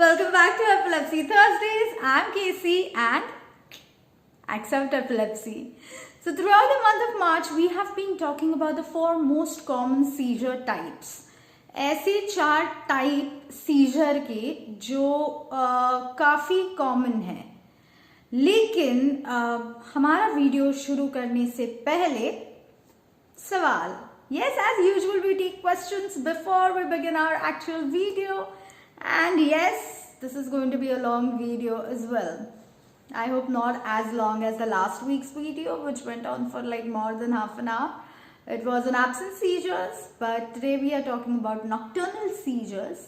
welcome back to Epilepsy Thursdays. I'm Casey and accept epilepsy. So throughout the month of March, we have been talking about the 4 most common seizure types. ऐसे 4 type scissor के जो काफ़ी common है, लेकिन हमारा video शुरू करने से पहले सवाल. Yes, as usual, we take questions before we begin our actual video. And yes, this is going to be a long video as well. I hope not as long as the last week's video, which went on for like more than half an hour. It was on absence seizures, but today we are talking about nocturnal seizures.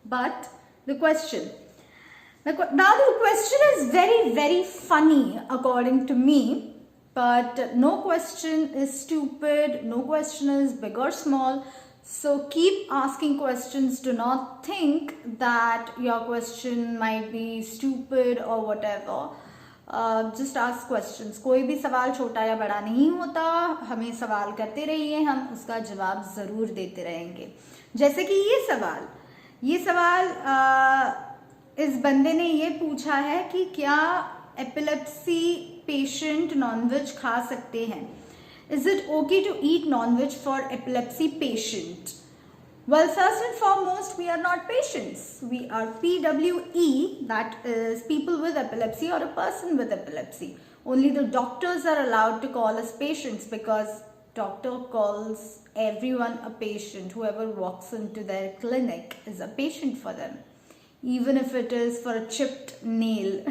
But the question, now the question is very, very funny according to me. But no question is stupid, no question is big or small. So keep asking questions. Do not think that your question might be stupid or whatever. Just ask questions. कोई भी सवाल छोटा या बड़ा नहीं होता. हमें सवाल करते रहिए, हम उसका जवाब ज़रूर देते रहेंगे. जैसे कि ये सवाल इस बंदे ने ये पूछा है कि क्या एपिलेप्सी पेशेंट नॉनवेज खा सकते हैं. Is it okay to eat non-veg for epilepsy patient? Well, first and foremost, we are not patients. We are PWE, that is people with epilepsy or a person with epilepsy. Only the doctors are allowed to call us patients because doctor calls everyone a patient. Whoever walks into their clinic is a patient for them, even if it is for a chipped nail.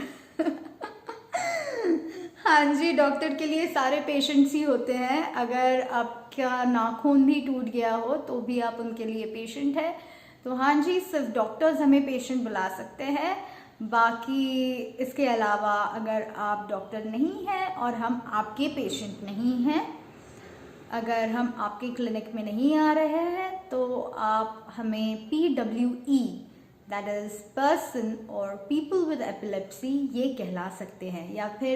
हाँ जी, doctor के लिए सारे patients ही होते हैं. अगर आपका नाखून भी टूट गया हो तो भी आप उनके लिए पेशेंट है. तो हाँ जी, सिर्फ डॉक्टर्स हमें पेशेंट बुला सकते हैं. बाकी इसके अलावा अगर आप डॉक्टर नहीं हैं और हम आपके पेशेंट नहीं हैं, अगर हम आपके क्लिनिक में नहीं आ रहे हैं, तो आप हमें PWE, that is person or people with epilepsy, ये कहला सकते हैं. या फिर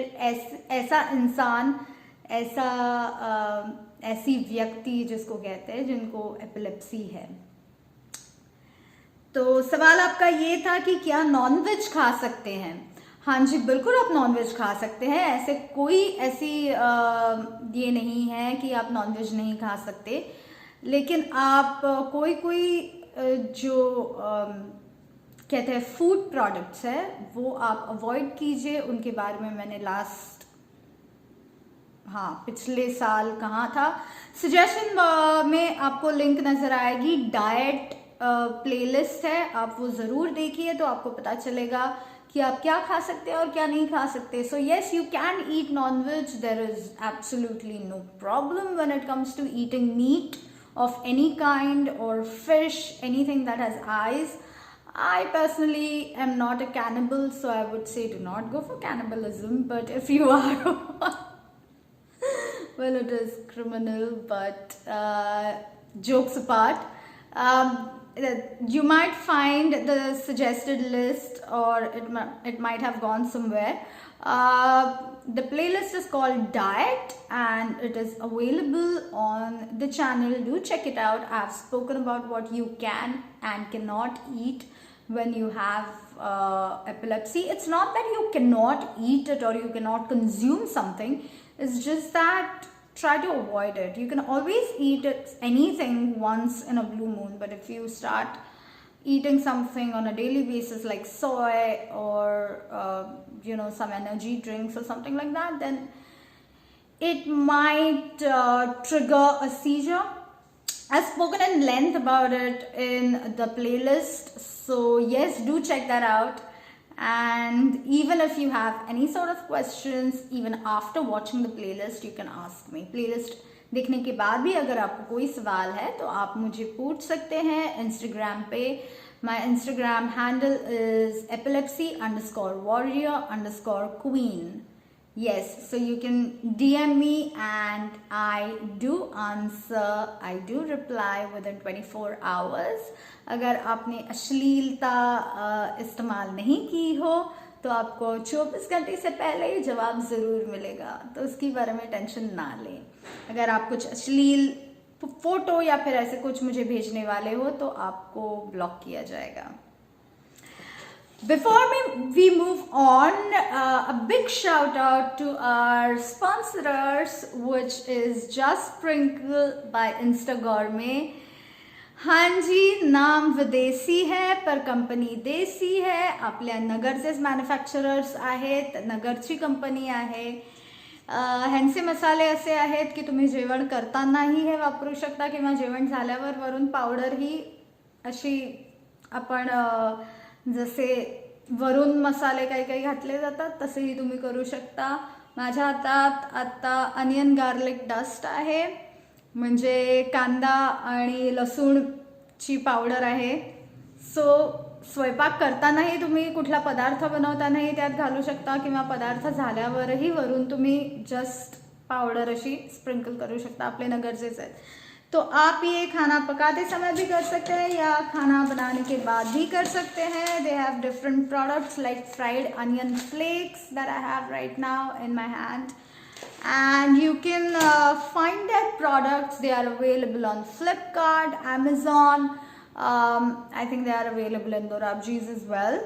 ऐसा इंसान, ऐसी व्यक्ति जिसको कहते हैं जिनको एपिलेप्सी है. तो सवाल आपका ये था कि क्या नॉनवेज खा सकते हैं. हाँ जी, बिल्कुल आप नॉनवेज खा सकते हैं. ऐसी ये नहीं है कि आप नॉनवेज नहीं खा सकते. लेकिन आप कोई जो कहते हैं फूड प्रोडक्ट्स है, वो आप अवॉइड कीजिए. उनके बारे में मैंने पिछले साल कहा था. सजेशन में आपको लिंक नजर आएगी. डाइट प्लेलिस्ट है, आप वो ज़रूर देखिए तो आपको पता चलेगा कि आप क्या खा सकते हैं और क्या नहीं खा सकते. So yes, you can eat non veg. There is absolutely no problem when it comes to eating meat of any kind और fish, anything that has eyes. I personally am not a cannibal, so I would say do not go for cannibalism. But if you are, well, it is criminal. But jokes apart, you might find the suggested list, or it might have gone somewhere. The playlist is called Diet and it is available on the channel. Do check it out. I've spoken about what you can and cannot eat when you have epilepsy. It's not that you cannot eat it or you cannot consume something. It's just that try to avoid it. You can always eat anything once in a blue moon, but if you start eating something on a daily basis like soy or some energy drinks or something like that, then it might trigger a seizure. I've spoken in length about it in the playlist, so yes, do check that out. And even if you have any sort of questions, even after watching the playlist, you can ask me. Playlist देखने के बाद भी अगर आपको कोई सवाल है तो आप मुझे पूछ सकते हैं इंस्टाग्राम पे. My Instagram handle is epilepsy_warrior_queen. Yes, so you can DM me and I do answer. I do reply within 24 hours. अगर आपने अश्लीलता इस्तेमाल नहीं की हो तो आपको 24 घंटे से पहले ही जवाब ज़रूर मिलेगा. तो उसके बारे में टेंशन ना लें. अगर आप कुछ अश्लील फोटो या फिर ऐसे कुछ मुझे भेजने वाले हो तो आपको ब्लॉक किया जाएगा. Before we move on, a big shout out to our sponsors, which is Just Sprinkle by Insta Gourmet. हाँ जी, नाम विदेशी है पर कंपनी देसी है. आपल्या नगरचेच मॅन्युफॅक्चरर्स आहेत, नगरची कंपनी आहे. ह्यांचे मसाले असे आहेत की तुम्ही जेवण करतानाही हे वापरू शकता किंवा जेवण झाल्यावर वरून पावडर ही अशी आपण जसे वरून मसाले काही काही घातले जातात तसेही तुम्ही करू शकता. माझ्या हातात आता अनियन गार्लिक डस्ट आहे, म्हणजे कांदा आणि लसूणची पावडर आहे. सो स्वयंपाक करतानाही तुम्ही कुठला पदार्थ बनवतानाही त्यात घालू शकता किंवा पदार्थ झाल्यावरही वरून तुम्ही जस्ट पाउडर अशी स्प्रिंकल करू शकता. आपले नगरचेच आहेत. तो आप ये खाना पकाते समय भी कर सकते हैं या खाना बनाने के बाद भी कर सकते हैं. They have different products like fried onion flakes that I have right now in my hand. And you can find their products. They are available on Flipkart, Amazon. I think they are available in Dorabji's as well,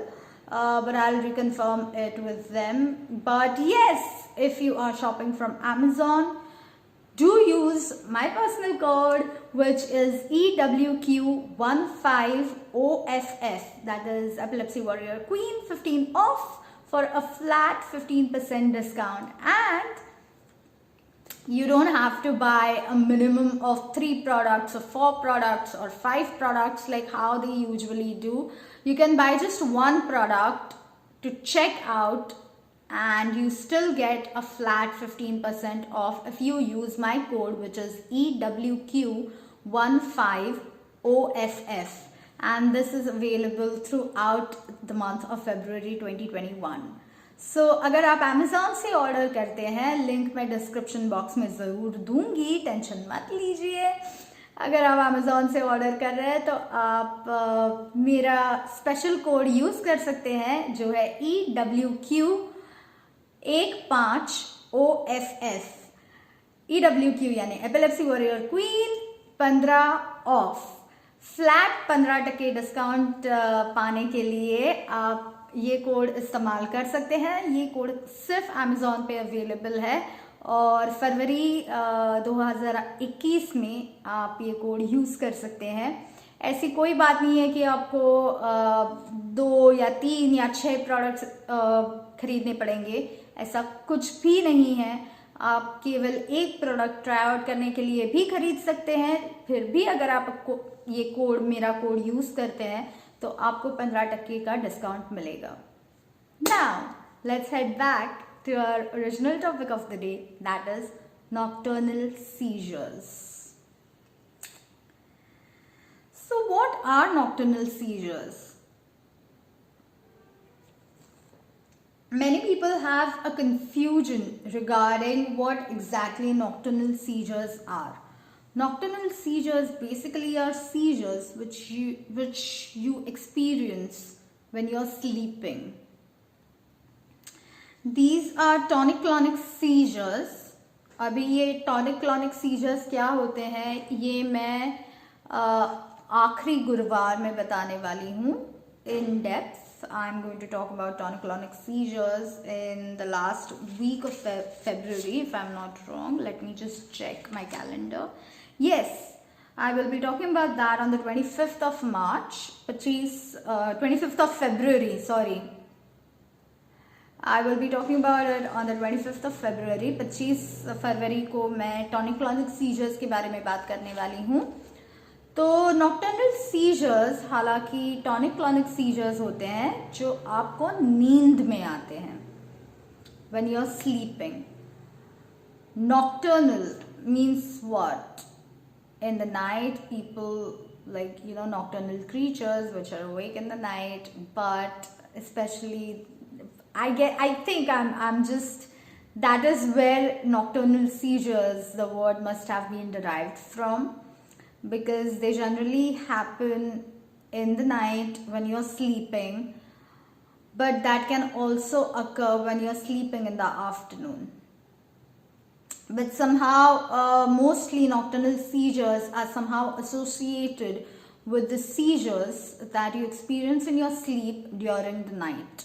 but I'll reconfirm it with them. But yes, if you are shopping from Amazon, do use my personal code, which is EWQ15OFF, that is Epilepsy Warrior Queen 15 off for a flat 15% discount. And you don't have to buy a minimum of 3 products or 4 products or 5 products like how they usually do. You can buy just one product to check out and you still get a flat 15% off if you use my code, which is EWQ15OFF, and this is available throughout the month of February 2021. सो अगर आप Amazon से order करते हैं, link मैं description box में ज़रूर दूंगी, tension मत लीजिए. अगर आप अमेज़ॉन से ऑर्डर कर रहे हैं तो आप मेरा स्पेशल कोड यूज़ कर सकते हैं जो है EWQ15OFF. EWQ यानी epilepsy warrior queen 15 of. Flat 15% discount पाने के लिए आप ये कोड इस्तेमाल कर सकते हैं. ये कोड सिर्फ अमेज़ॉन पे अवेलेबल है और फरवरी 2021 में आप ये कोड यूज़ कर सकते हैं. ऐसी कोई बात नहीं है कि आपको 2 या 3 या 6 प्रोडक्ट्स खरीदने पड़ेंगे. ऐसा कुछ भी नहीं है. आप केवल एक प्रोडक्ट ट्राई आउट करने के लिए भी खरीद सकते हैं. फिर भी अगर आपको ये कोड, मेरा कोड यूज़ करते हैं तो आपको 15% का डिस्काउंट मिलेगा. Now, let's head back to our original topic of the day, that is nocturnal seizures. So, what are nocturnal seizures? Many people have a confusion regarding what exactly nocturnal seizures are. Nocturnal seizures basically are seizures which you experience when you're sleeping. These are tonic-clonic seizures. अभी ये tonic-clonic seizures क्या होते हैं ये मैं आखिरी गुरुवार में बताने वाली हूँ in depth. I'm going to talk about tonic-clonic seizures in the last week of February, if I'm not wrong. Let me just check my calendar. Yes, I will be talking about that on the 25th of March, 25th of February, sorry. I will be talking about it on the 25th of February. 25 फरवरी को मैं tonic-clonic seizures के बारे में बात करने वाली हूँ. तो nocturnal seizures हालांकि tonic-clonic seizures होते हैं जो आपको नींद में आते हैं. When you're sleeping. Nocturnal means what? In the night, people like, nocturnal creatures which are awake in the night, but especially I think I'm just, that is where nocturnal seizures, the word must have been derived from, because they generally happen in the night when you're sleeping, but that can also occur when you're sleeping in the afternoon. But somehow, mostly nocturnal seizures are somehow associated with the seizures that you experience in your sleep during the night.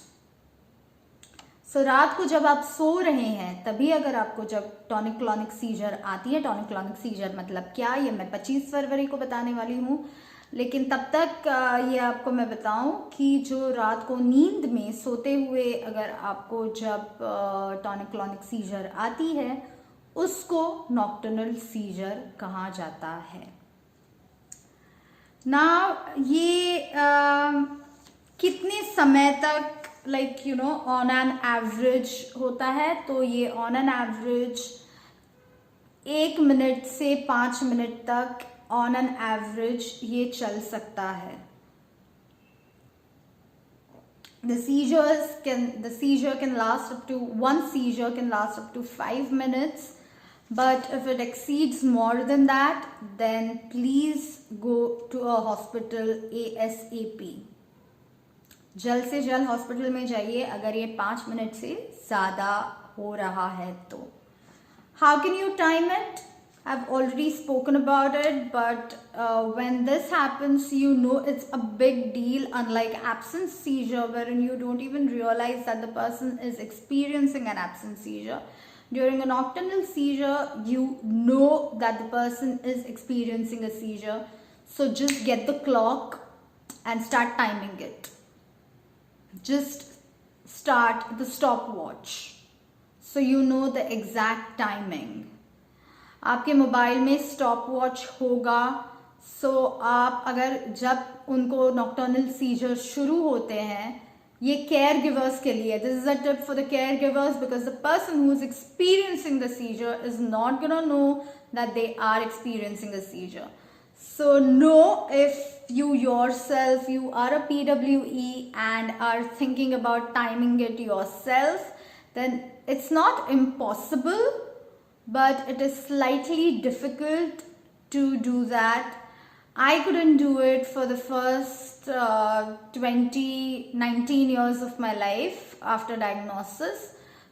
So रात को जब आप सो रहे हैं तभी अगर आपको जब टॉनिक क्लॉनिक सीजर आती है, टॉनिक क्लॉनिक सीजर मतलब क्या, ये मैं 25 फरवरी को बताने वाली हूँ, लेकिन तब तक ये आपको मैं बताऊं कि जो रात को नींद में सोते हुए अगर आपको जब टॉनिक क्लॉनिक सीजर आती है उसको नॉक्टर्नल सीजर कहा जाता है ना। ये कितने समय तक like you know on an average होता है, तो ये ऑन एन एवरेज 1 मिनट से 5 मिनट तक ऑन एन एवरेज ये चल सकता है। The seizure can last up to, one seizure can last up to 5 minutes, but if it exceeds more than that, then please go to a hospital ASAP. जल्द से जल्द hospital में जाइए अगर ये 5 मिनट से ज़्यादा हो रहा है तो। How can you time it? I've already spoken about it, but when this happens, you know it's a big deal, unlike absence seizure, wherein you don't even realize that the person is experiencing an absence seizure. During a nocturnal seizure, you know that the person is experiencing a seizure. So just get the clock and start timing it. Just start the stopwatch so you know the exact timing. आपके mobile में stop watch होगा, सो आप अगर जब उनको nocturnal scissor शुरू होते हैं, ये केयर गिवर्स के लिए, this is a tip for the care givers, because the person who is experiencing the seizure is not gonna know that they are experiencing a seizure. So know if you yourself, you are a PWE and are thinking about timing it yourself, then it's not impossible, but it is slightly difficult to do that. I couldn't do it for the first 19 years of my life after diagnosis.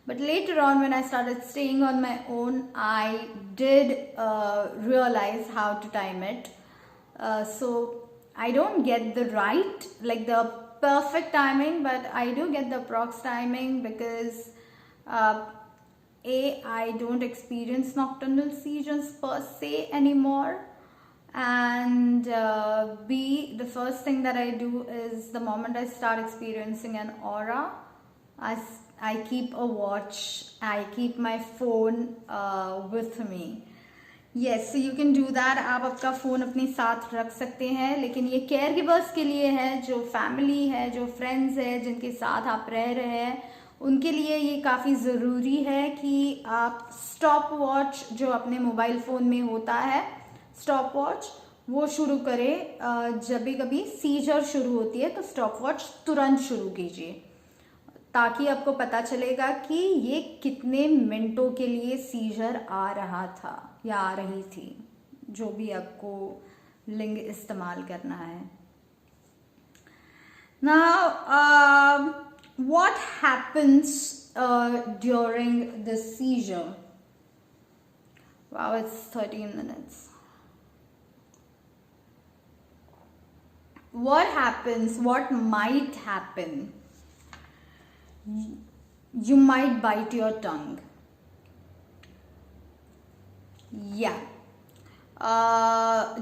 But later on, when I started staying on my own, I did realize how to time it. So I don't get the right, like the perfect timing, but I do get the approx timing because I don't experience nocturnal seizures per se anymore. And B, the first thing that I do is the moment I start experiencing an aura, I keep a watch, I keep my phone with me. Yes, so you can do that. आप आपका phone अपने साथ रख सकते हैं, लेकिन ये care givers के लिए है, जो फैमिली है, जो फ्रेंड्स है, जिनके साथ आप रह रहे हैं, उनके लिए ये काफ़ी ज़रूरी है कि आप स्टॉप वॉच जो अपने मोबाइल फ़ोन में होता है, स्टॉप वॉच वो शुरू करें। जब भी कभी सीजर शुरू होती है तो स्टॉप वॉच तुरंत शुरू कीजिए, ताकि आपको पता चलेगा कि ये कितने मिनटों के लिए सीजर आ रहा था या आ रही थी, जो भी आपको लिंग इस्तेमाल करना है। Now, what happens during the seizure? Wow, it's 13 minutes. What happens? What might happen? You might bite your tongue. Yeah.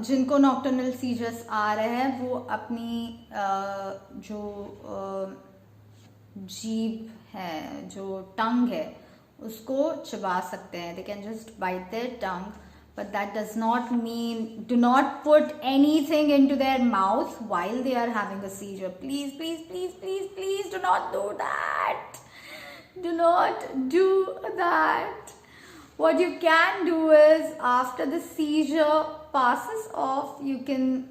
जिनको नॉक्टर्नल सीजर्स आ रहे हैं वो अपनी जो जीभ है, जो टंग है, उसको चबा सकते हैं. They can just bite their tongue, but that does not mean do not put anything into their mouth while they are having a seizure. Please, please, please, please, please do not do that. Do not do that. What you can do is, after the seizure passes off, you can,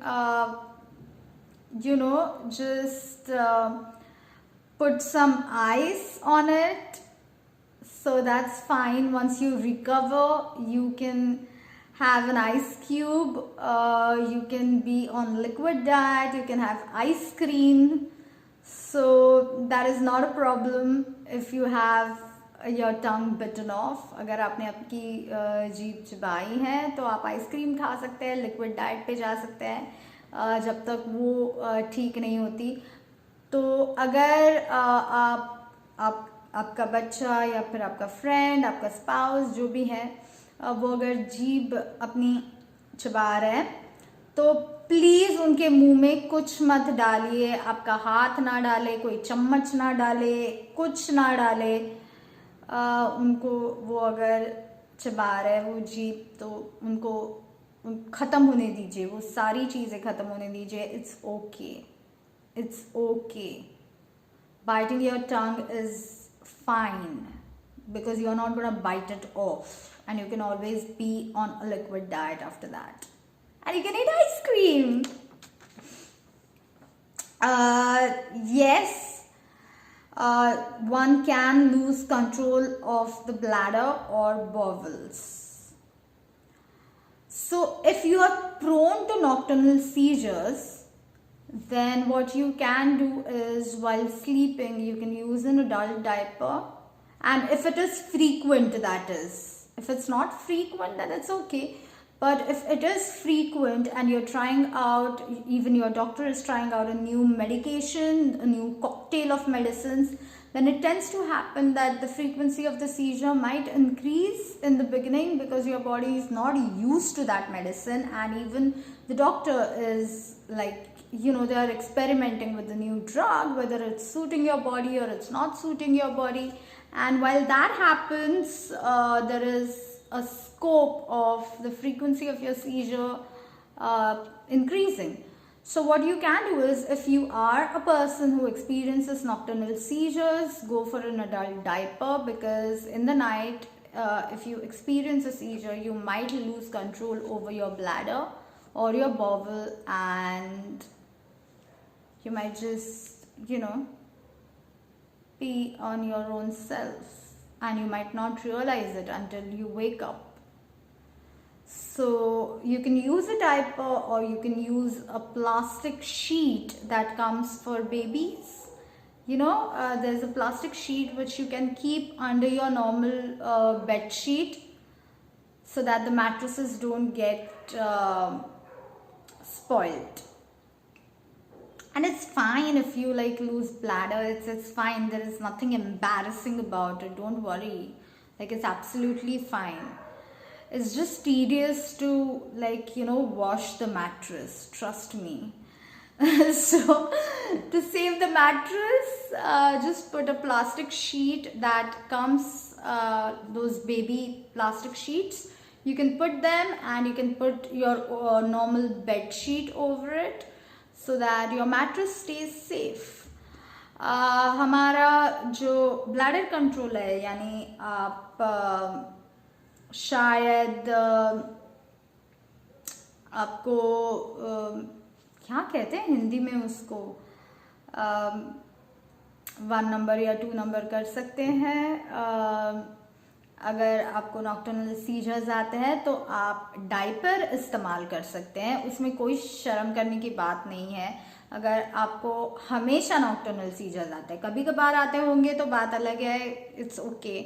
just put some ice on it. So that's fine. Once you recover, you can have an ice cube. You can be on liquid diet. You can have ice cream. So that is not a problem if you have your tongue bitten off. अगर आपने आपकी जीभ चबाई है तो आप ice cream खा सकते हैं, लिक्विड डाइट पे जा सकते हैं. जब तक वो ठीक नहीं होती। तो अगर आपका बच्चा या फिर आपका फ्रेंड, आपका स्पाउस जो भी है, वो अगर जीभ अपनी चबा रहे हैं तो प्लीज उनके मुंह में कुछ मत डालिए, आपका हाथ ना डाले, कोई चम्मच ना डाले, कुछ ना डाले। उनको वो अगर चबा रहे हैं वो जीभ, तो उनको खत्म होने दीजिए, वो सारी चीजें खत्म होने दीजिए। It's okay, it's okay. Biting your tongue is fine because you're not going to bite it off, and you can always be on a liquid diet after that, and you can eat ice cream. Yes, one can lose control of the bladder or bowels. So if you are prone to nocturnal seizures, then what you can do is, while sleeping, you can use an adult diaper. And if it is frequent, that is. If it's not frequent, then it's okay. But if it is frequent and you're trying out, even your doctor is trying out a new medication, a new cocktail of medicines, then it tends to happen that the frequency of the seizure might increase in the beginning because your body is not used to that medicine, and even the doctor is like, they are experimenting with the new drug, whether it's suiting your body or it's not suiting your body. And while that happens, there is a scope of the frequency of your seizure increasing. So what you can do is, if you are a person who experiences nocturnal seizures, go for an adult diaper, because in the night, if you experience a seizure, you might lose control over your bladder or your bowel, and you might just, pee on your own self, and you might not realize it until you wake up. So you can use a diaper, or you can use a plastic sheet that comes for babies. There's a plastic sheet which you can keep under your normal bed sheet, so that the mattresses don't get spoiled. And it's fine if you lose bladder. It's fine. There is nothing embarrassing about it. Don't worry. It's absolutely fine. It's just tedious to wash the mattress. Trust me. So to save the mattress, just put a plastic sheet that comes, those baby plastic sheets. You can put them, and you can put your normal bed sheet over it, so that your mattress stays safe. हमारा जो bladder control है, यानी आप शायद आपको क्या कहते हैं हिंदी में उसको, 1 नंबर या 2 नंबर कर सकते हैं। अगर आपको नॉक्टर्नल सीजर्स आते हैं तो आप डाइपर इस्तेमाल कर सकते हैं, उसमें कोई शर्म करने की बात नहीं है। अगर आपको हमेशा नॉक्टर्नल सीजर्स आते हैं, कभी कभार आते होंगे तो बात अलग है, इट्स ओके,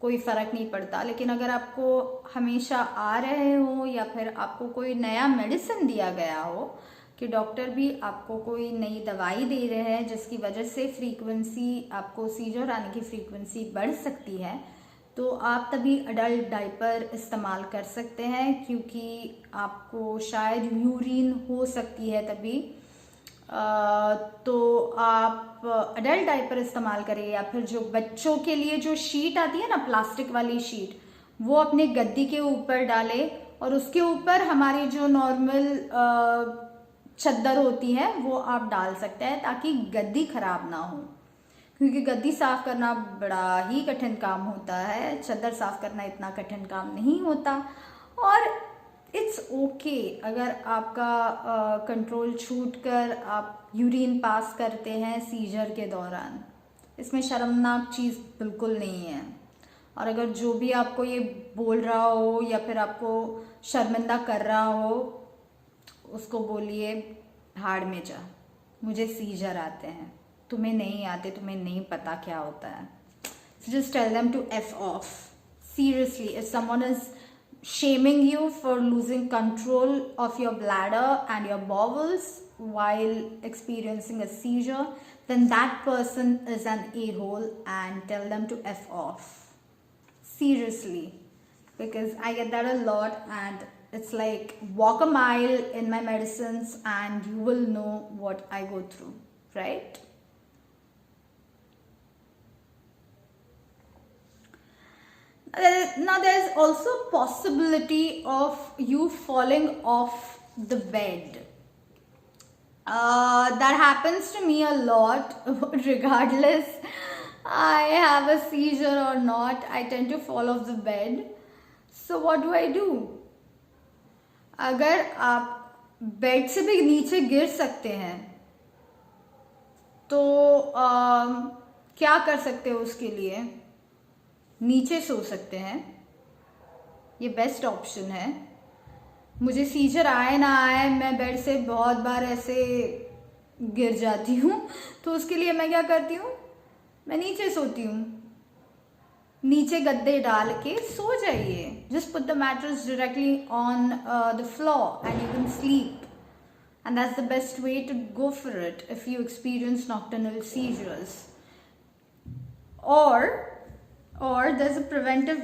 कोई फ़र्क नहीं पड़ता। लेकिन अगर आपको हमेशा आ रहे हो, या फिर आपको कोई नया मेडिसिन दिया गया हो कि डॉक्टर भी आपको कोई नई दवाई दे रहे हैं जिसकी वजह से फ्रीक्वेंसी, आपको सीजर आने की फ्रीक्वेंसी बढ़ सकती है, तो आप तभी अडल्ट डाइपर इस्तेमाल कर सकते हैं, क्योंकि आपको शायद यूरिन हो सकती है तभी। तो आप अडल्ट डाइपर इस्तेमाल करें, या फिर जो बच्चों के लिए जो शीट आती है ना, प्लास्टिक वाली शीट, वो अपने गद्दी के ऊपर डाले, और उसके ऊपर हमारी जो नॉर्मल चद्दर होती है वो आप डाल सकते हैं, ताकि गद्दी खराब ना हो, क्योंकि गद्दी साफ करना बड़ा ही कठिन काम होता है, चद्दर साफ करना इतना कठिन काम नहीं होता। और इट्स ओके अगर आपका कंट्रोल छूट कर आप यूरिन पास करते हैं सीजर के दौरान, इसमें शर्मनाक चीज़ बिल्कुल नहीं है। और अगर जो भी आपको ये बोल रहा हो या फिर आपको शर्मिंदा कर रहा हो, उसको बोलिए भाड़ में जा, मुझे सीजर आते हैं, तुम्हें नहीं आते, तुम्हें नहीं पता क्या होता है। So just tell them to F off. Seriously, if someone is shaming you for losing control of your bladder and your bowels while experiencing a seizure, then that person is an a-hole and tell them to F off. Seriously. Because I get that a lot, and it's like walk a mile in my medicines and you will know what I go through, right? Now there's also possibility of you falling off the bed. That happens to me a lot. Regardless I have a seizure or not, I tend to fall off the bed. So what do? अगर आप bed से भी नीचे गिर सकते हैं तो क्या कर सकते हो उसके लिए? नीचे सो सकते हैं, ये बेस्ट ऑप्शन है. मुझे सीजर आए ना आए, मैं बेड से बहुत बार ऐसे गिर जाती हूँ, तो उसके लिए मैं क्या करती हूँ, मैं नीचे सोती हूँ. नीचे गद्दे डाल के सो जाइए. Just put the mattress directly on the floor and you can sleep. And that's the best way to go for it if you experience nocturnal seizures. Or there's a preventive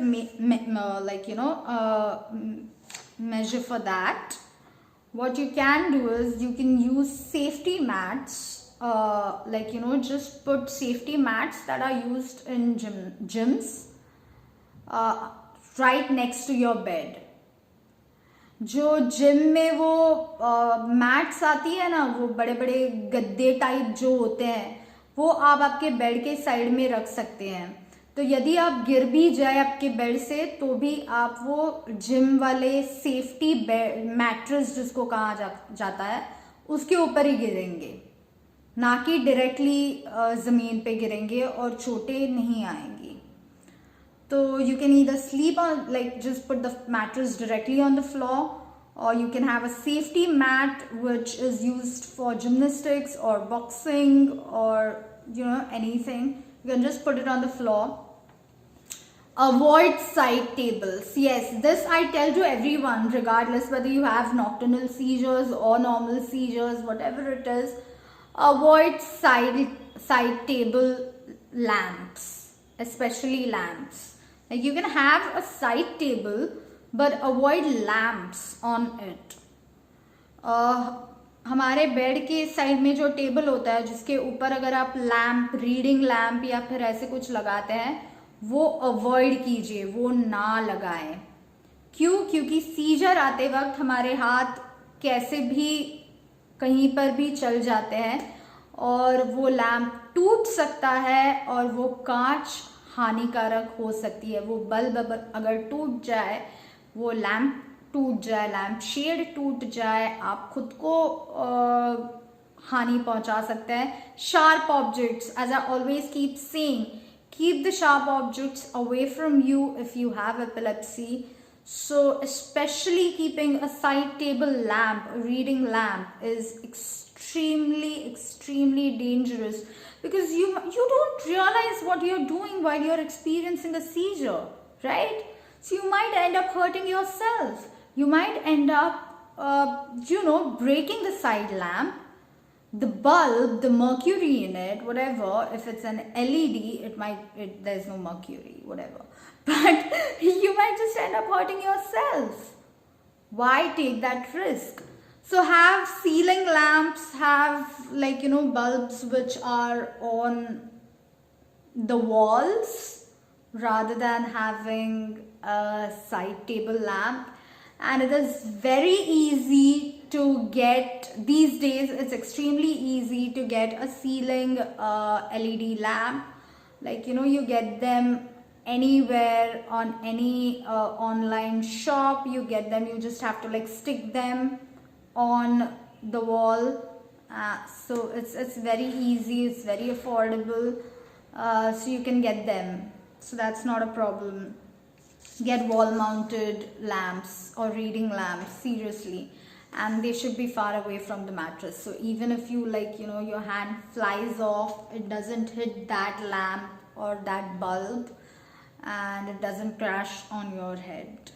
measure for that. What you can do is you can use safety mats, just put safety mats that are used in gyms right next to your bed. जो gym में वो mats आती है ना, वो बड़े बड़े गद्दे टाइप जो होते हैं, वो आप आपके बेड के साइड में रख सकते हैं. तो यदि आप गिर भी जाए आपके बेड से, तो भी आप वो जिम वाले सेफ्टी मैट्रेस जिसको कहा जाता है, उसके ऊपर ही गिरेंगे, ना कि डायरेक्टली ज़मीन पे गिरेंगे और चोटें नहीं आएंगी. So you can either sleep on, just put the mattress directly on the floor, or you can have a safety mat which is used for gymnastics or boxing or anything. You can just put it on the floor. Avoid side tables. Yes, this I tell to everyone, regardless whether you have nocturnal seizures or normal seizures, whatever it is. Avoid side table lamps, especially lamps. Like you can have a side table, but avoid lamps on it. हमारे bed के side में जो table होता है, जिसके ऊपर अगर आप लैम्प, रीडिंग लैम्प या फिर ऐसे कुछ लगाते हैं, वो अवॉइड कीजिए, वो ना लगाएं. क्यों? क्योंकि सीजर आते वक्त हमारे हाथ कैसे भी कहीं पर भी चल जाते हैं और वो लैम्प टूट सकता है और वो कांच हानिकारक हो सकती है. वो बल्ब अगर टूट जाए, वो लैम्प टूट जाए, लैम्प शेड टूट जाए, आप खुद को हानि पहुंचा सकते हैं. Sharp objects, as I always keep saying, keep the sharp objects away from you if you have epilepsy. So especially keeping a side table lamp, a reading lamp, is extremely dangerous, because you don't realize what you're doing while you're experiencing a seizure, right? So you might end up hurting yourself. You might end up breaking the side lamp, the bulb, the mercury in it, whatever. If it's an LED, there's no mercury, whatever. But you might just end up hurting yourself. Why take that risk? So have ceiling lamps, have bulbs which are on the walls rather than having a side table lamp. And it is very easy to get, these days it's extremely easy to get a ceiling LED lamp. You get them anywhere, on any online shop. You get them, you just have to stick them on the wall. So it's very easy, it's very affordable, so you can get them. So that's not a problem. Get wall mounted lamps or reading lamps, seriously, and they should be far away from the mattress. So even if you your hand flies off, it doesn't hit that lamp or that bulb, and it doesn't crash on your head.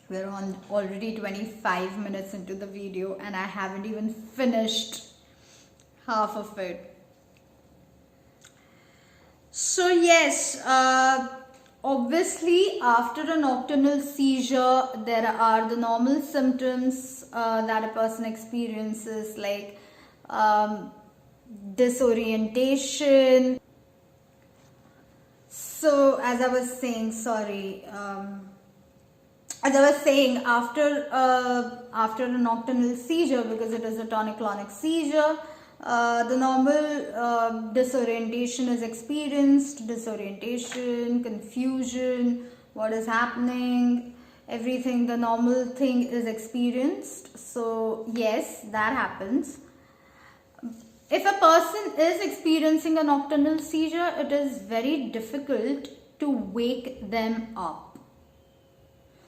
We're on already 25 minutes into the video and I haven't even finished half of it. So yes, obviously after a nocturnal seizure there are the normal symptoms that a person experiences, like disorientation. So as I was saying, after a nocturnal seizure, because it is a tonic-clonic seizure, the normal disorientation is experienced, confusion, what is happening, everything, the normal thing is experienced. So yes, that happens. If a person is experiencing a nocturnal seizure, it is very difficult to wake them up.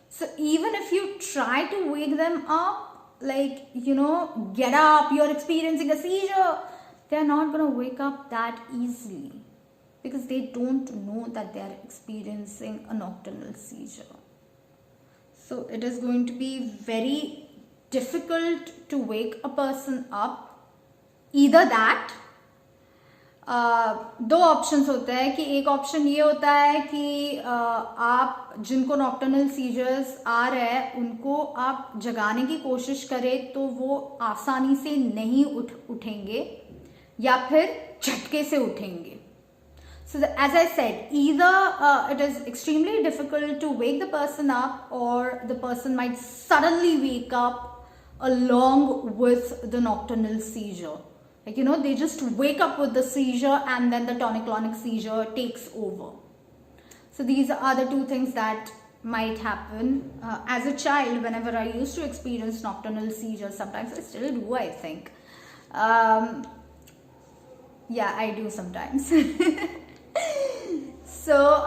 So even if you try to wake them up, like, get up, you're experiencing a seizure, they're not going to wake up that easily because they don't know that they're experiencing a nocturnal seizure. So it is going to be very difficult to wake a person up. Either that, दो options होते हैं कि एक option ये होता है कि आप जिनको नॉक्टर्नल सीजर्स आ रहे हैं उनको आप जगाने की कोशिश करें तो वो आसानी से नहीं उठेंगे या फिर झटके से उठेंगे. So as I said, either it is extremely difficult to wake the person up, or the person might suddenly wake up along with the nocturnal seizure. Like, they just wake up with the seizure and then the tonic-clonic seizure takes over. So these are the two things that might happen. As a child, whenever I used to experience nocturnal seizures, sometimes I still do, I think. Yeah, I do sometimes. So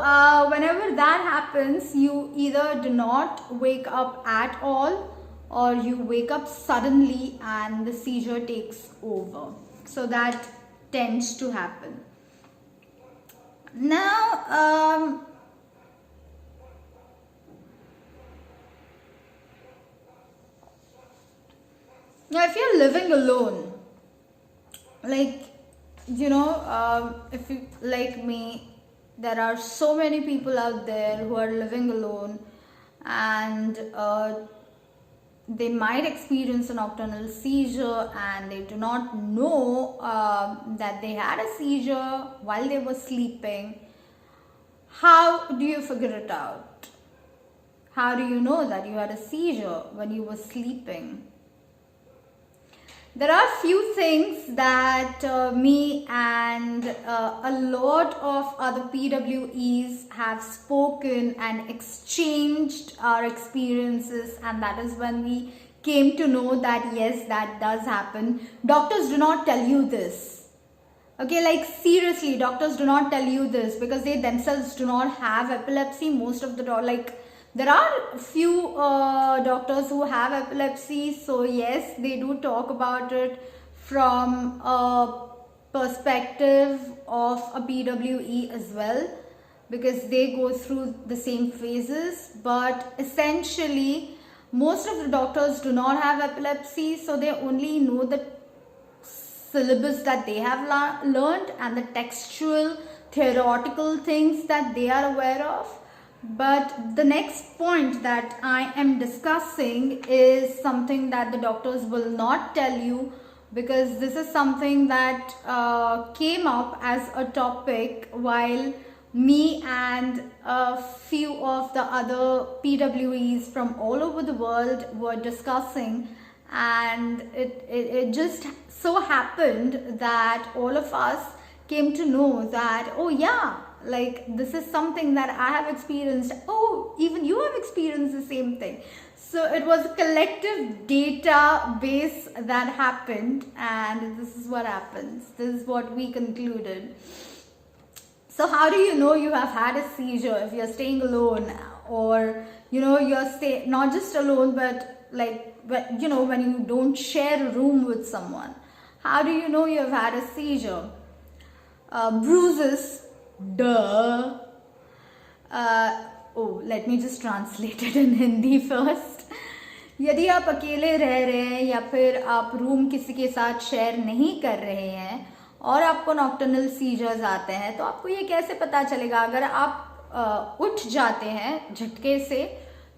whenever that happens, you either do not wake up at all, or you wake up suddenly and the seizure takes over. So that tends to happen. Now, if you're living alone, like, if you, like me, there are so many people out there who are living alone, and they might experience a nocturnal seizure and they do not know that they had a seizure while they were sleeping. How do you figure it out? How do you know that you had a seizure when you were sleeping? There are few things that me and a lot of other PWEs have spoken and exchanged our experiences, and that is when we came to know that yes, that does happen. Doctors do not tell you this. Okay, like seriously, doctors do not tell you this because they themselves do not have epilepsy. Most of the there are few doctors who have epilepsy, so yes, they do talk about it from a perspective of a PWE as well, because they go through the same phases. But essentially, most of the doctors do not have epilepsy, so they only know the syllabus that they have learned and the textual, theoretical things that they are aware of. But the next point that I am discussing is something that the doctors will not tell you, because this is something that came up as a topic while me and a few of the other PWEs from all over the world were discussing, and it just so happened that all of us came to know that, oh yeah, like this is something that I have experienced. Oh, even you have experienced the same thing. So it was a collective database that happened, and this is what happens. This is what we concluded. So how do you know you have had a seizure if you're staying alone, or you're not just alone, but like when you don't share a room with someone? How do you know you have had a seizure? Bruises, duh. Let me just translate it in Hindi first. यदि आप अकेले रह रहे हैं या फिर आप room किसी के साथ शेयर नहीं कर रहे हैं और आपको नॉक्टर्नल सीजर्स आते हैं, तो आपको ये कैसे पता चलेगा? अगर आप उठ जाते हैं झटके से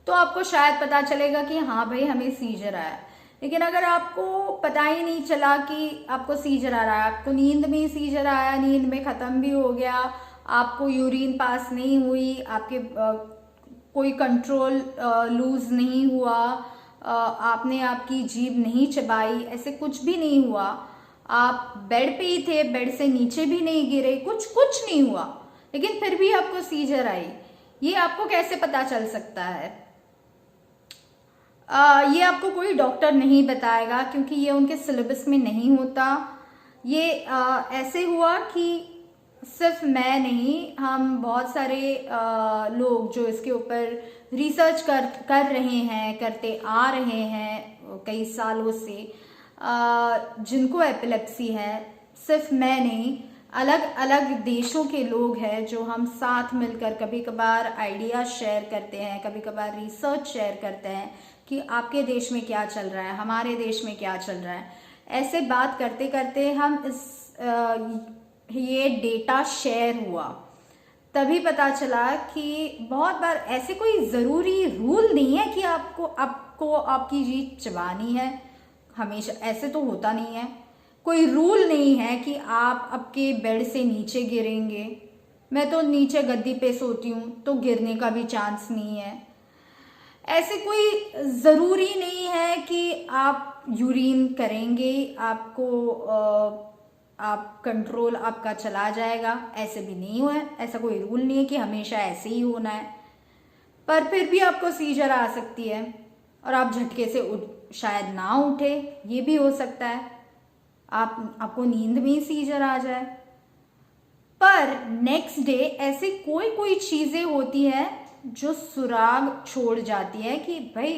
तो आपको शायद पता चलेगा कि हाँ भाई हमें सीजर आया। लेकिन अगर आपको पता ही नहीं चला कि आपको सीजर आ रहा है, आपको नींद में ही सीजर आया, नींद में ख़त्म भी हो गया, आपको यूरिन पास नहीं हुई, आपके कोई कंट्रोल लूज नहीं हुआ, आपने आपकी जीभ नहीं चबाई, ऐसे कुछ भी नहीं हुआ, आप बेड पे ही थे, बेड से नीचे भी नहीं गिरे, कुछ नहीं हुआ, लेकिन फिर भी आपको सीजर आई, ये आपको कैसे पता चल सकता है? ये आपको कोई डॉक्टर नहीं बताएगा क्योंकि ये उनके सिलेबस में नहीं होता। ये ऐसे हुआ कि सिर्फ मैं नहीं, हम बहुत सारे लोग जो इसके ऊपर रिसर्च कर रहे हैं, करते आ रहे हैं कई सालों से, जिनको एपिलेप्सी है, सिर्फ मैं नहीं, अलग अलग देशों के लोग हैं जो हम साथ मिलकर कभी कभार आइडिया शेयर करते हैं, कभी कभार रिसर्च शेयर करते हैं कि आपके देश में क्या चल रहा है, हमारे देश में क्या चल रहा है। ऐसे बात करते करते हम ये डेटा शेयर हुआ, तभी पता चला कि बहुत बार ऐसे कोई ज़रूरी रूल नहीं है कि आपको आपकी जीभ चबानी है, हमेशा ऐसे तो होता नहीं है। कोई रूल नहीं है कि आप आपके बेड से नीचे गिरेंगे। मैं तो नीचे गद्दी पे सोती हूँ तो गिरने का भी चांस नहीं है। ऐसे कोई ज़रूरी नहीं है कि आप यूरिन करेंगे आप कंट्रोल आपका चला जाएगा, ऐसे भी नहीं हुआ है। ऐसा कोई रूल नहीं है कि हमेशा ऐसे ही होना है, पर फिर भी आपको सीजर आ सकती है और आप झटके से शायद ना उठे, ये भी हो सकता है, आपको नींद में ही सीजर आ जाए। पर नेक्स्ट डे ऐसे कोई चीज़ें होती है जो सुराग छोड़ जाती है कि भाई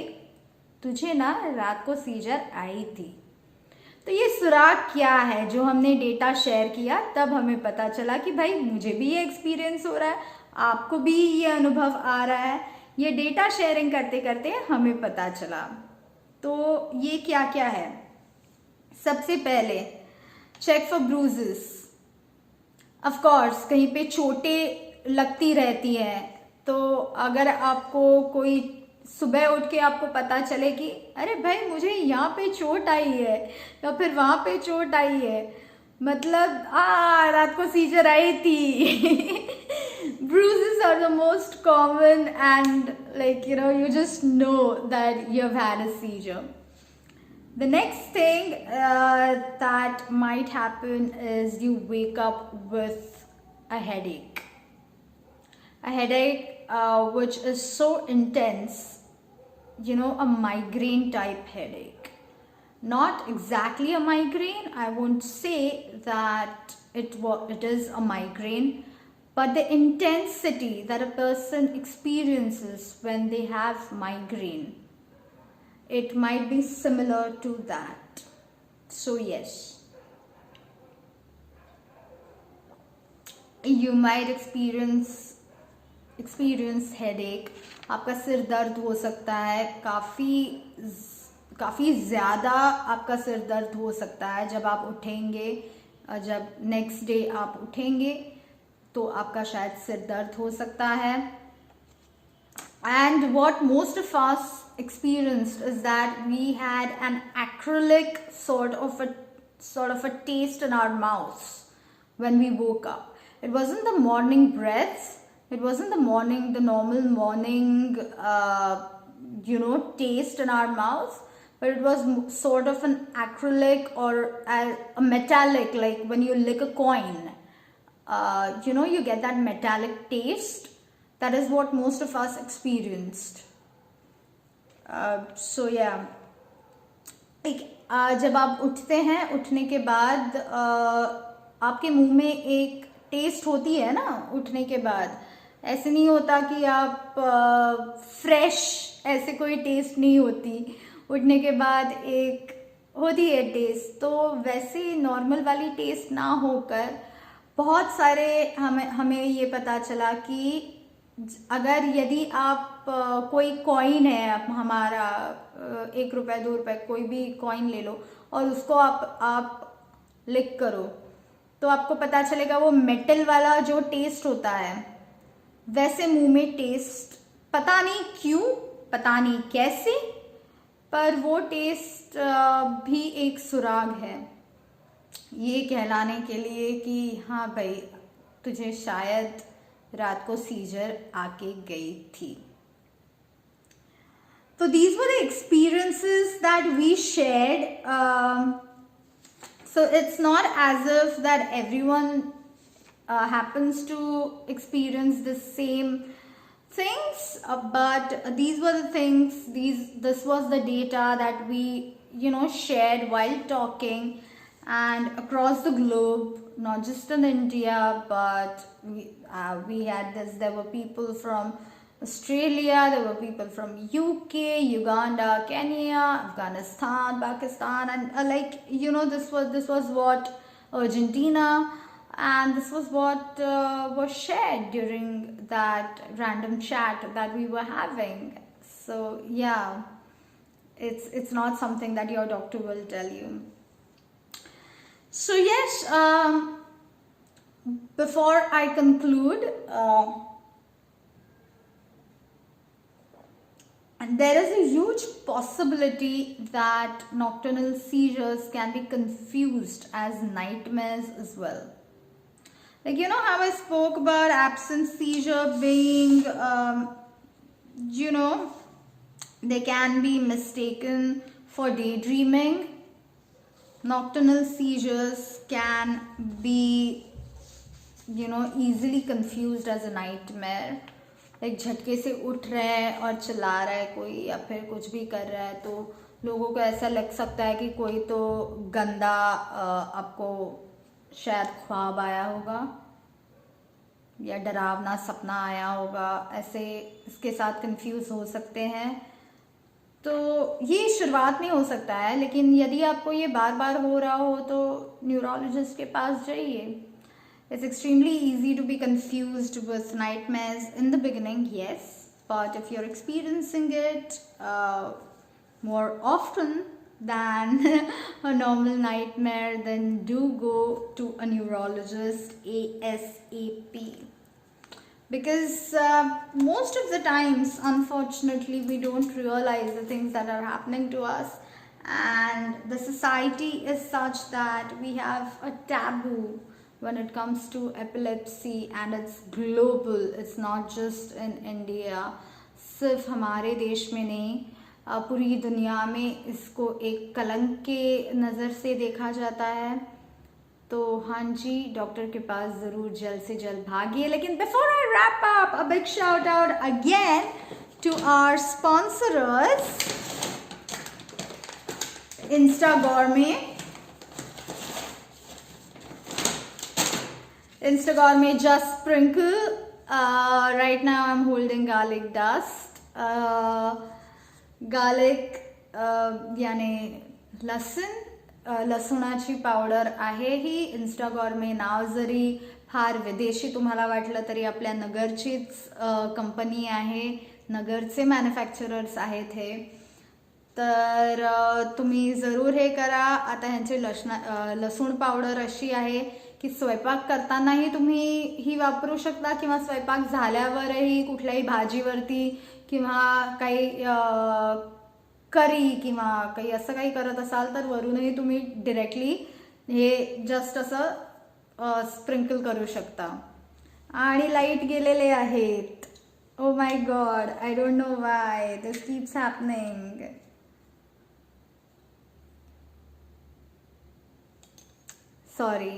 तुझे ना रात को सीजर आई थी। तो ये सुराग क्या है जो हमने डेटा शेयर किया, तब हमें पता चला कि भाई मुझे भी ये एक्सपीरियंस हो रहा है, आपको भी ये अनुभव आ रहा है। ये डेटा शेयरिंग करते करते हमें पता चला। तो ये क्या क्या है? सबसे पहले check for bruises. Of course कहीं पे चोटें लगती रहती है, तो अगर आपको कोई सुबह उठ के आपको पता चले कि अरे भाई मुझे यहाँ पे चोट आई है या फिर वहाँ पे चोट आई है, मतलब रात को सीजर आई थी। Bruises are the most common and you just know that you've had a seizure. The next thing that might happen is you wake up with a headache. A headache which is so intense, a migraine type headache. Not exactly a migraine, I won't say that it is a migraine, but the intensity that a person experiences when they have migraine, it might be similar to that. So yes, you might experience headache. आपका सिर दर्द हो सकता है, काफ़ी ज़्यादा आपका सिर दर्द हो सकता है जब आप उठेंगे, जब नेक्स्ट डे आप उठेंगे तो आपका शायद सिर दर्द हो सकता है. And what most of us experienced is that we had an acrylic sort of a taste in our mouths when we woke up. It wasn't the morning breaths. It wasn't the normal morning, taste in our mouths, but it was sort of an acrylic or a metallic, like when you lick a coin, you get that metallic taste. That is what most of us experienced. So yeah, जब आप उठते हैं, उठने के बाद आपके मुंह में एक टेस्ट होती है ना उठने के बाद. ऐसे नहीं होता कि आप फ्रेश, ऐसे कोई टेस्ट नहीं होती. उठने के बाद एक होती है टेस्ट, तो वैसे नॉर्मल वाली टेस्ट ना होकर बहुत सारे हमें ये पता चला कि अगर यदि आप कोई कॉइन है हमारा 1 रुपए 2 रुपए कोई भी कॉइन ले लो और उसको आप लिक करो तो आपको पता चलेगा वो मेटल वाला जो टेस्ट होता है वैसे मुंह में टेस्ट, पता नहीं क्यों, पता नहीं कैसे, पर वो टेस्ट भी एक सुराग है ये कहलाने के लिए कि हाँ भाई तुझे शायद रात को सीजर आके गई थी. So these were the experiences that we shared. So it's not as if that everyone happens to experience the same things, but these were the things, this was the data that we shared while talking and across the globe, not just in India, but we had this, there were people from Australia, there were people from UK, Uganda, Kenya, Afghanistan, Pakistan, and this was what Argentina, and this was what was shared during that random chat that we were having. So yeah, it's not something that your doctor will tell you. So yes, before I conclude, and there is a huge possibility that nocturnal seizures can be confused as nightmares as well. Like, how I spoke about absence seizure being, they can be mistaken for daydreaming. Nocturnal seizures can be, easily confused as a nightmare. Like झटके से उठ रहा है और चिल्ला रहा है कोई या फिर कुछ भी कर रहा है तो लोगों को ऐसा लग सकता है कि कोई तो गंदा आपको शायद ख्वाब आया होगा या डरावना सपना आया होगा, ऐसे इसके साथ कंफ्यूज हो सकते हैं. तो ये शुरुआत में हो सकता है, लेकिन यदि आपको ये बार बार हो रहा हो तो न्यूरोलॉजिस्ट के पास जाइए. It's extremely easy to be confused with nightmares in the beginning, yes, but if you're experiencing it more often than a normal nightmare, then do go to a neurologist ASAP. Because most of the times, unfortunately, we don't realize the things that are happening to us, and the society is such that we have a taboo when it comes to epilepsy, and it's global, it's not just in India. सिर्फ हमारे देश में नहीं, पूरी दुनिया में इसको एक कलंक के नज़र से देखा जाता है. तो हाँ जी, डॉक्टर के पास ज़रूर जल्द से जल्द भागिए. लेकिन before I wrap up, a big shout out again to our sponsors, Instagourmet. Instagourmet Just Sprinkle. Right now I'm holding garlic dust. Garlic याने लसूणाची पावडर आहे ही. Instagourmet नाव जरी फार विदेशी तुम्हाला वाटलं तरी आपल्या नगरचीच कंपनी आहे, नगरचे मॅन्युफॅक्चरर्स आहेत हे. तर तुम्ही जरूर हे करा. आता ह्यांची लसूण पावडर अशी आहे की स्वयंपाक करतानाही तुम्ही ही वापरू शकता किंवा स्वयंपाक झाल्यावरही कुठल्याही भाजीवरती किंवा काही करी किंवा काही असं काही करत असाल तर वरूनही तुम्ही डिरेक्टली हे जस्ट असं स्प्रिंकल करू शकता. आणि लाईट गेलेले आहेत. Oh my God, I don't know why this keeps happening. Sorry.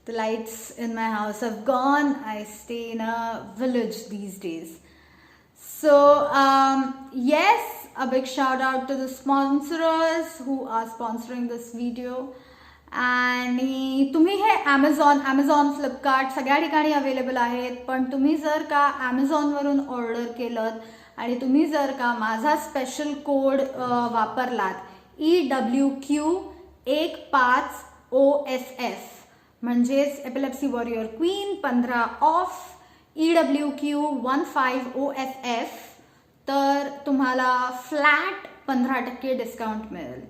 The lights in my house have gone. I stay in a village these days. So, yes, a big shout out to the sponsors who are sponsoring this video. आणि तुम्ही हे Amazon, Flipkart सगळ्या ठिकाणी available आहेत. पण तुम्ही जर का Amazonवरून order केलं आणि तुम्ही जर का माझा स्पेशल कोड वापरलात EWQ 15OFF म्हणजेच epilepsy warrior queen 15 of EWQ15OFF तर तुम्हाला फ्लॅट 15% डिस्काउंट मिळेल.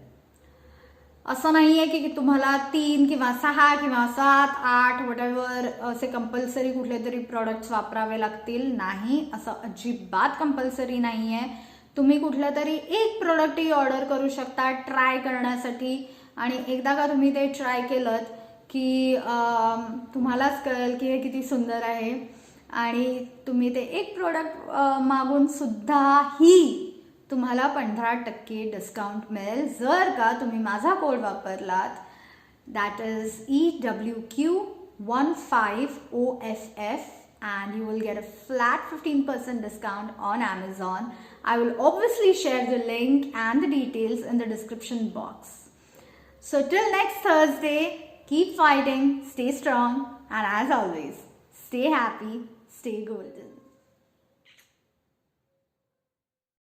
असं नाही आहे की तुम्हाला 3 किंवा 6 किंवा 7, 8 वॉटेवर असे कंपल्सरी कुठले तरी प्रॉडक्ट्स वापरावे लागतील. नाही, असं अजिबात कंपल्सरी नाही आहे. तुम्ही कुठलं तरी एक प्रोडक्टही ऑर्डर करू शकता ट्राय करण्यासाठी आणि एकदा का तुम्ही ते ट्राय केलं की तुम्हालाच कळेल की हे किती सुंदर आहे आणि तुम्ही ते एक प्रोडक्ट मागून सुद्धाही तुम्हाला 15% डिस्काउंट मिळेल जर का तुम्ही माझा कोड वापरलात. That is EWQ15OFF and you will get a flat 15% discount on Amazon. I will obviously share the link and the details in the description box. So till next Thursday, keep fighting, stay strong, and as always, stay happy, stay golden.